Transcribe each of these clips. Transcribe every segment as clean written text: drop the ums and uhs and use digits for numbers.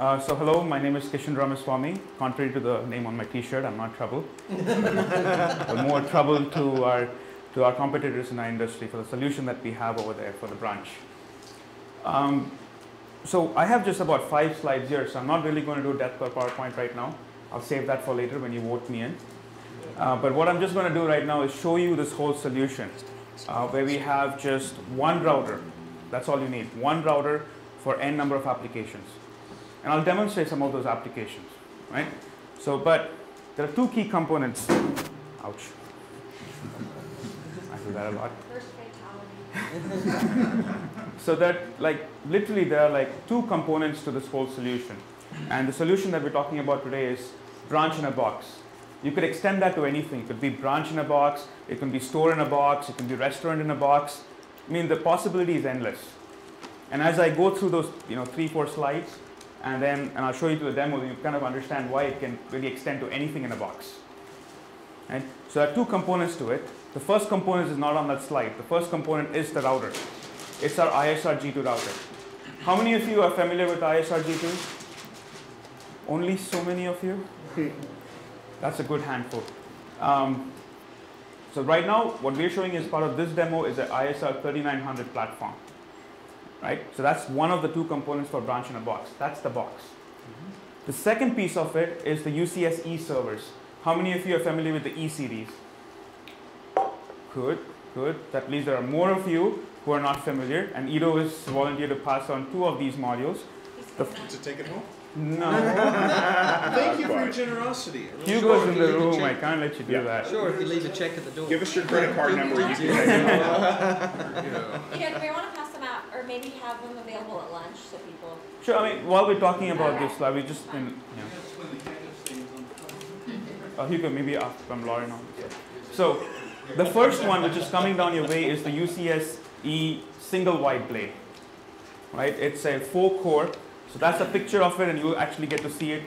So hello, my name is Kishan Ramaswamy. Contrary to the name on my t-shirt, I'm not trouble. But more trouble to our competitors in our industry for the solution that we have over there for the branch. So I have just about 5 slides here, so I'm not really going to do depth per PowerPoint right now. I'll save that for later when you vote me in. But what I'm just going to do right now is show you this whole solution where we have just one router. That's all you need, one router for n number of applications. And I'll demonstrate some of those applications, right? So, but there are 2 key components. Ouch. I do that a lot. First fatality. So that, like, literally there are like 2 components to this whole solution. And the solution that we're talking about today is branch in a box. You could extend that to anything. It could be branch in a box, it can be store in a box, it can be restaurant in a box. I mean, the possibility is endless. And as I go through those, 3-4 slides, and I'll show you to the demo, you kind of understand why it can really extend to anything in a box. Right? So there are 2 components to it. The first component is not on that slide. The first component is the router. It's our ISR-G2 router. How many of you are familiar with ISR-G2? Only so many of you? That's a good handful. So right now, what we're showing as part of this demo is an ISR 3900 platform. Right? So that's one of the 2 components for branch in a box. That's the box. The second piece of it is the UCS E servers. How many of you are familiar with the E series? Good, good. That means there are more of you who are not familiar, and Ido is volunteered to pass on 2 of these modules. To take it home? No. Thank you for your generosity. Hugo's in the room. I can't let you do that. Sure, if you leave a check at the door. Give us your credit card number. You can Do we want to pass them out, or maybe have them available at lunch so people? Sure. I mean, while we're talking about this, we just Hugo, maybe from Lauren on. So, the first one, which is coming down your way, is the UCS E single wide blade. Right? It's a 4-core. So that's a picture of it, and you'll actually get to see it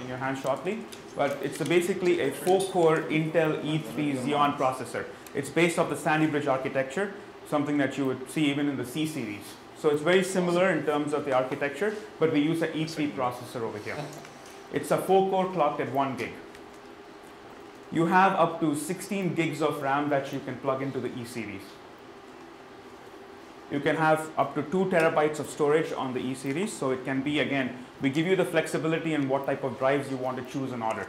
in your hand shortly. But it's basically a 4-core Intel E3 Xeon processor. It's based off the Sandy Bridge architecture, something that you would see even in the C series. So it's very similar in terms of the architecture, but we use an E3 processor over here. It's a 4-core clocked at 1 gig. You have up to 16 gigs of RAM that you can plug into the E series. You can have up to 2 terabytes of storage on the E series. So it can be, again, we give you the flexibility in what type of drives you want to choose and order.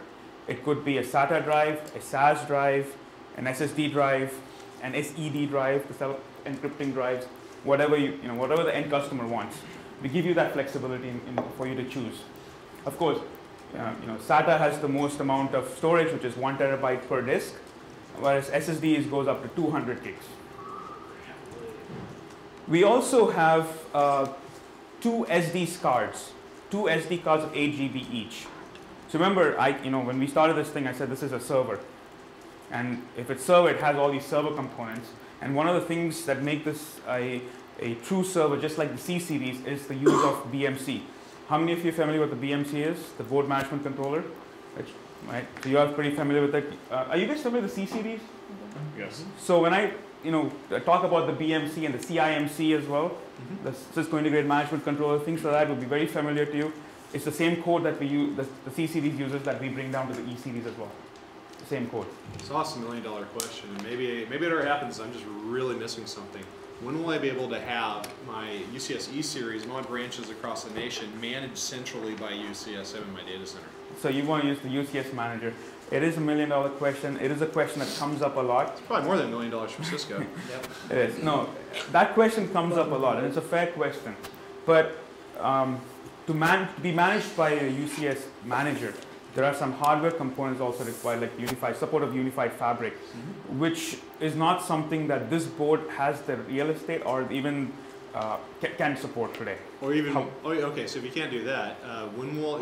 It could be a SATA drive, a SAS drive, an SSD drive, an SED drive, the self-encrypting drives, whatever whatever the end customer wants. We give you that flexibility for you to choose. Of course, SATA has the most amount of storage, which is 1 terabyte per disk, whereas SSDs goes up to 200 gigs. We also have 2 SD cards, 2 SD cards of 8 GB each. So remember, when we started this thing, I said this is a server. And if it's server, it has all these server components. And one of the things that make this a true server, just like the C series, is the use of BMC. How many of you are familiar with the BMC is? The board management controller? Right? So you are pretty familiar with it. Are you guys familiar with the C series? Yes. So when I talk about the BMC and the CIMC as well, the Cisco Integrated Management Controller, things like that will be very familiar to you. It's the same code that we use, the C series uses, that we bring down to the E series as well. The same code. It's an awesome $1 million question, and maybe it already happens. I'm just really missing something. When will I be able to have my UCS E series and all my branches across the nation managed centrally by UCS in my data center? So you want to use the UCS manager. It is a $1 million question. It is a question that comes up a lot. It's probably more than $1 million from Cisco. Yep. It is. No, that question comes up a lot, and it's a fair question. But to be managed by a UCS manager, there are some hardware components also required, like support of unified fabric, which is not something that this board has the real estate or even can support today. Or even, okay, so if you can't do that,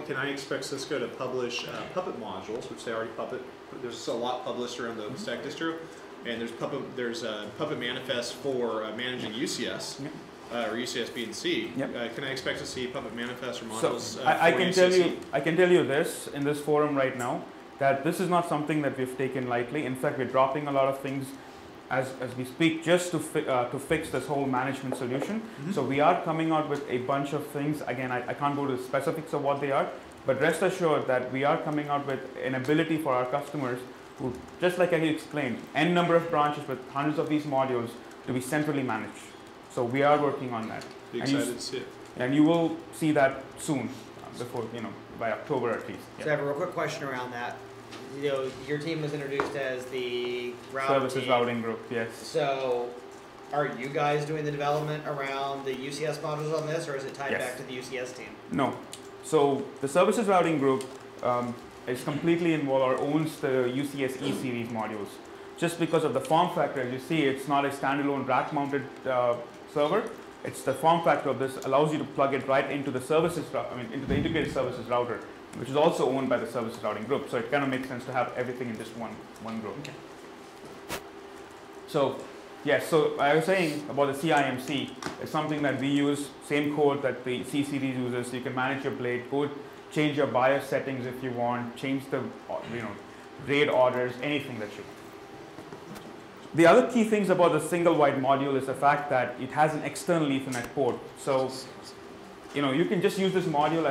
can I expect Cisco to publish Puppet modules, which they already Puppet, there's a lot published around the stack distro, and there's a Puppet manifest for managing UCS, or UCS B and C. Yep. Can I expect to see Puppet manifest or modules So I can tell you this in this forum right now, that this is not something that we've taken lightly. In fact, we're dropping a lot of things as we speak, just to fix this whole management solution. So we are coming out with a bunch of things. Again, I can't go to the specifics of what they are, but rest assured that we are coming out with an ability for our customers who, just like I explained, n number of branches with hundreds of these modules to be centrally managed. So we are working on that. Be excited to see it. And you will see that soon, before, by October at least. So I have a real quick question around that. Your team was introduced as the routing Services team. routing group, yes. So are you guys doing the development around the UCS modules on this, or is it tied Yes. back to the UCS team? No. So the services routing group is completely involved or owns the UCS E-series modules. Just because of the form factor, as you see, it's not a standalone rack-mounted server. It's the form factor of this allows you to plug it right into the into the integrated services router, which is also owned by the services routing group. So it kind of makes sense to have everything in just one group. Okay. So yes, so I was saying about the CIMC. It's something that we use, same code that the C-series uses. You can manage your blade, change your BIOS settings if you want, change the RAID orders, anything that you want. The other key things about the single wide module is the fact that it has an external Ethernet port. So you can just use this module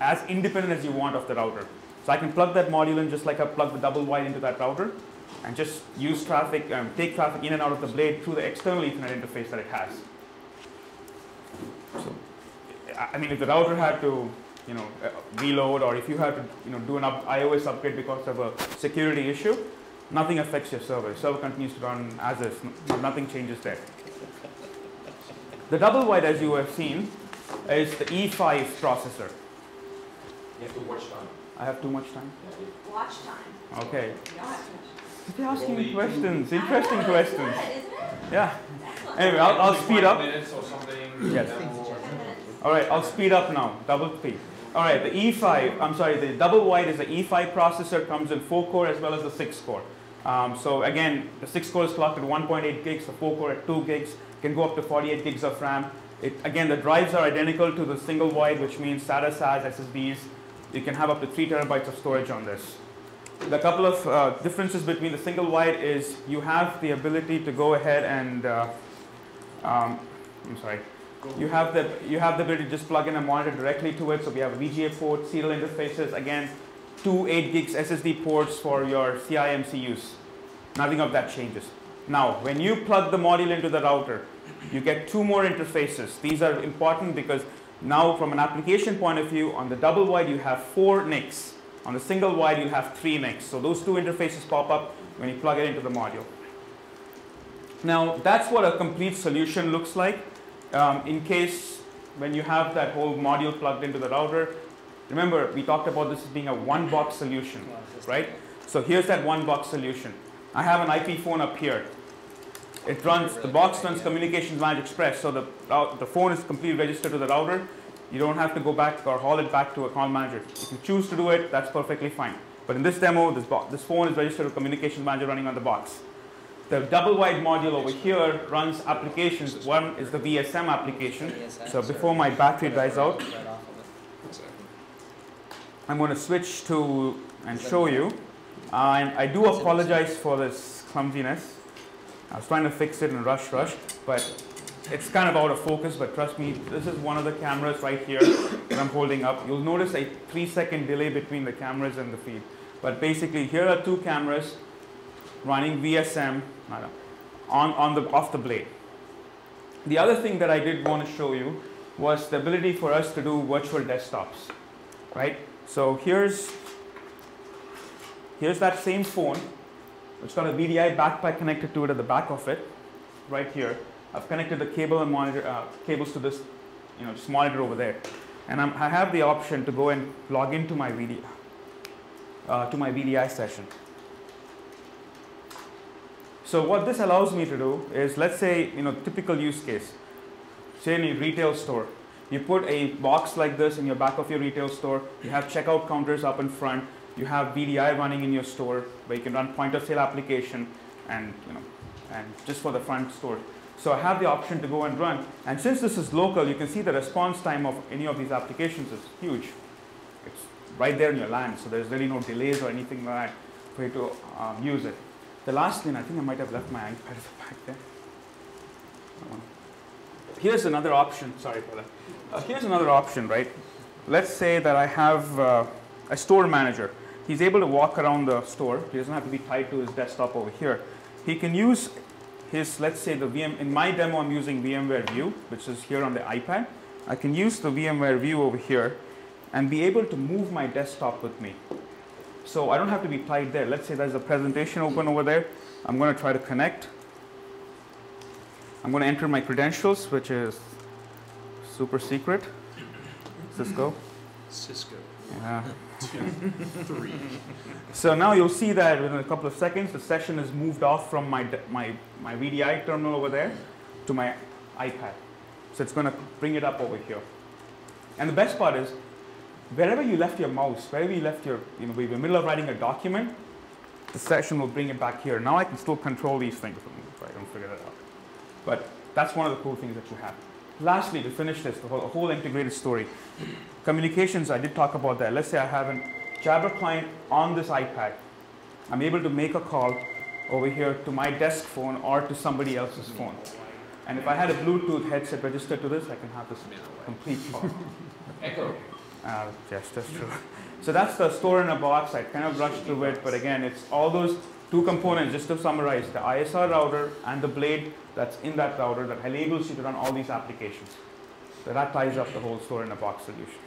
as independent as you want of the router. So I can plug that module in just like I plug the double wide into that router, and just use traffic, take traffic in and out of the blade through the external Ethernet interface that it has. So, if the router had to, reload, or if you had to, do an iOS upgrade because of a security issue, nothing affects your server. The server continues to run as is. Nothing changes there. The double wide, as you have seen, is the E5 processor. You have to watch time. I have too much time? Watch time. Okay. You don't have to watch. They're asking me Only questions, I interesting know, questions. it's good, isn't it? Yeah. Excellent. Anyway, I'll speed up. 5 minutes or something. Yes. then we'll- 10 minutes. All right, I'll speed up now. Double speed. All right, the double wide is the E5 processor, comes in 4-core as well as the 6-core. So again, the 6-core is clocked at 1.8 gigs, the 4-core at 2 gigs, can go up to 48 gigs of RAM. Again, the drives are identical to the single wide, which means SATA, SAS, SSDs. You can have up to 3 terabytes of storage on this. The couple of differences between the single wide is you have the ability to go ahead and, you have the ability to just plug in a monitor directly to it. So we have a VGA port, serial interfaces, again, 2 8 gigs SSD ports for your CIMC use. Nothing of that changes. Now, when you plug the module into the router, you get 2 more interfaces. These are important because now from an application point of view, on the double wide you have 4 NICs. On the single wide you have 3 NICs. So those 2 interfaces pop up when you plug it into the module. Now, that's what a complete solution looks like. In case when you have that whole module plugged into the router, remember we talked about this as being a one-box solution, right? So here's that one-box solution. I have an IP phone up here. It runs, the box runs Communications Managed Express, so the phone is completely registered to the router. You don't have to go back or haul it back to a call manager. If you choose to do it, that's perfectly fine. But in this demo, this phone is registered to Communications Manager running on the box. The double wide module over here runs applications. One is the VSM application. So before my battery dies out, I'm going to switch to and show you. And I do apologize for this clumsiness. I was trying to fix it in a rush, but it's kind of out of focus, but trust me, this is one of the cameras right here that I'm holding up. You'll notice a 3-second delay between the cameras and the feed. But basically, here are 2 cameras running VSM off the blade. The other thing that I did want to show you was the ability for us to do virtual desktops, right? So here's that same phone. It's got a VDI backpack connected to it at the back of it, right here. I've connected the cable and monitor cables to this, this monitor over there, and I have the option to go and log into my VDI session. So what this allows me to do is, let's say, typical use case, say in a retail store, you put a box like this in your back of your retail store. You have checkout counters up in front. You have VDI running in your store where you can run point of sale application and just for the front store. So I have the option to go and run. And since this is local, you can see the response time of any of these applications is huge. It's right there in your LAN, so there's really no delays or anything like that for you to use it. The last thing, I think I might have left my iPad back there. Here's another option. Sorry for that. Here's another option, right? Let's say that I have a store manager. He's able to walk around the store. He doesn't have to be tied to his desktop over here. He can use his, let's say the VM, in my demo I'm using VMware View, which is here on the iPad. I can use the VMware View over here and be able to move my desktop with me. So I don't have to be tied there. Let's say there's a presentation open over there. I'm going to try to connect. I'm going to enter my credentials, which is super secret. Cisco. Cisco. Yeah. 2, 3. So now you'll see that within a couple of seconds, the session is moved off from my VDI terminal over there to my iPad. So it's going to bring it up over here. And the best part is, wherever you left your mouse, wherever you left your, we're in the middle of writing a document, the session will bring it back here. Now I can still control these things if I don't figure that out. But that's one of the cool things that you have. Lastly, to finish this, the whole integrated story. Communications, I did talk about that. Let's say I have a Jabber client on this iPad. I'm able to make a call over here to my desk phone or to somebody else's phone. And if I had a Bluetooth headset registered to this, I can have this complete call. Echo. Yes, that's true. So that's the store in a box. I kind of rushed through it, but again, it's all those two components, just to summarize, the ISR router and the blade that's in that router that enables you to run all these applications. So that ties up the whole store in a box solution.